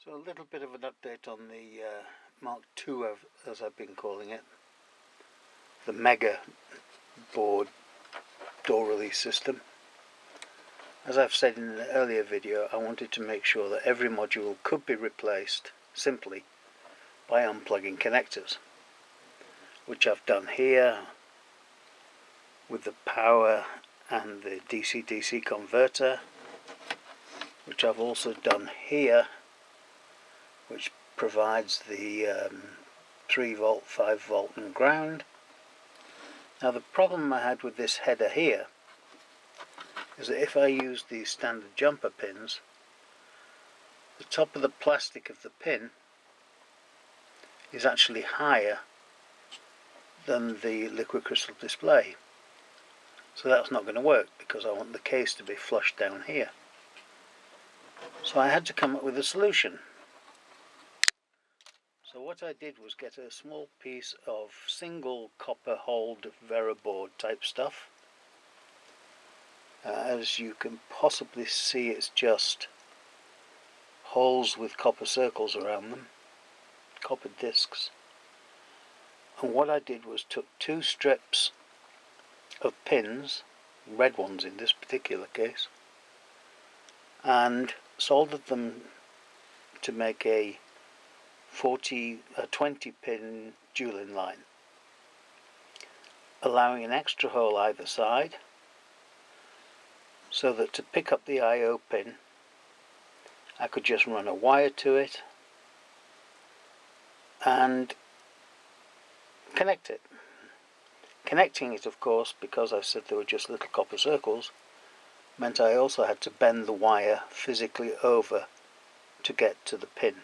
So a little bit of an update on the Mark II, as I've been calling it, the Mega board door release system. As I've said in an earlier video, I wanted to make sure that every module could be replaced simply by unplugging connectors, which I've done here with the power and the DC-DC converter, which I've also done here, which provides the 3 volt, 5 volt and ground. Now the problem I had with this header here is that if I use these standard jumper pins, the top of the plastic of the pin is actually higher than the liquid crystal display. So that's not going to work because I want the case to be flush down here. So I had to come up with a solution. So what I did was get a small piece of single copper hold Veraboard type stuff. As you can possibly see, it's just holes with copper circles around them, copper discs. And what I did was took 2 strips of pins, red ones in this particular case, and soldered them to make a 20 pin dual-in line, allowing an extra hole either side, so that to pick up the I/O pin I could just run a wire to it and connect it. Connecting it, of course, because I said there were just little copper circles, meant I also had to bend the wire physically over to get to the pin.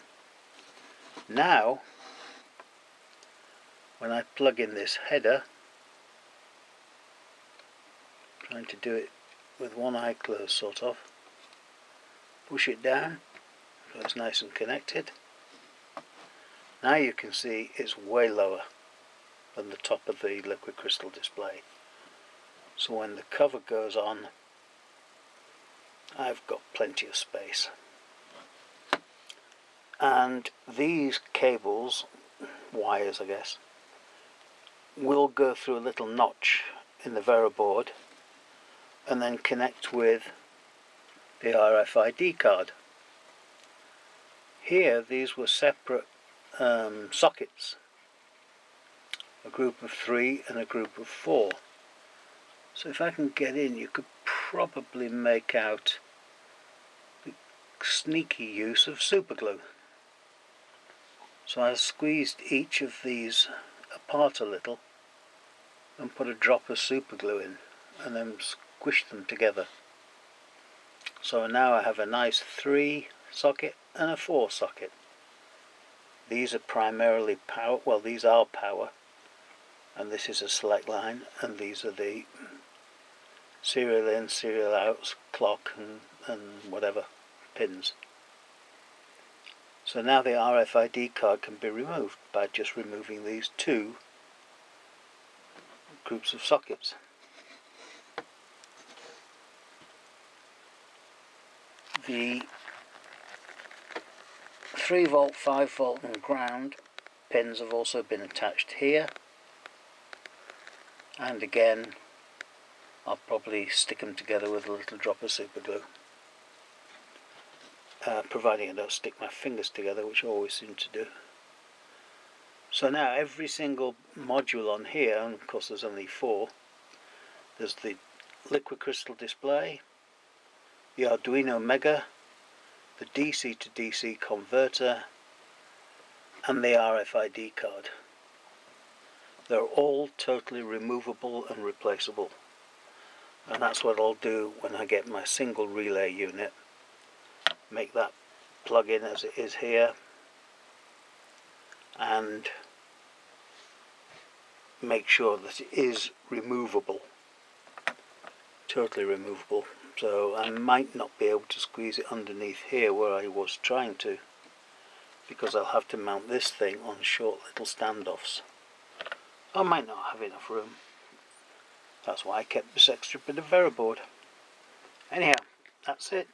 Now, when I plug in this header, trying to do it with one eye closed sort of, push it down so it's nice and connected. Now you can see it's way lower than the top of the liquid crystal display. So when the cover goes on, I've got plenty of space. And these cables, wires I guess, will go through a little notch in the Veraboard and then connect with the RFID card. Here these were separate sockets, a group of 3 and a group of 4. So if I can get in, you could probably make out the sneaky use of super glue. So I squeezed each of these apart a little and put a drop of super glue in and then squished them together. So now I have a nice 3 socket and a 4 socket. These are primarily power, well these are power, and this is a select line, and these are the serial in, serial out, clock and whatever pins. So now the RFID card can be removed by just removing these 2 groups of sockets. The 3 volt, 5 volt and ground pins have also been attached here, and again I'll probably stick them together with a little drop of super glue, providing I don't stick my fingers together, which I always seem to do. So now every single module on here, and of course there's only 4, there's the liquid crystal display, the Arduino Mega, the DC to DC converter and the RFID card. They're all totally removable and replaceable, and that's what I'll do when I get my single relay unit. Make that plug in as it is here and make sure that it is removable, totally removable. So I might not be able to squeeze it underneath here where I was trying to, because I'll have to mount this thing on short little standoffs. I might not have enough room. That's why I kept this extra bit of Veraboard. Anyhow, that's it.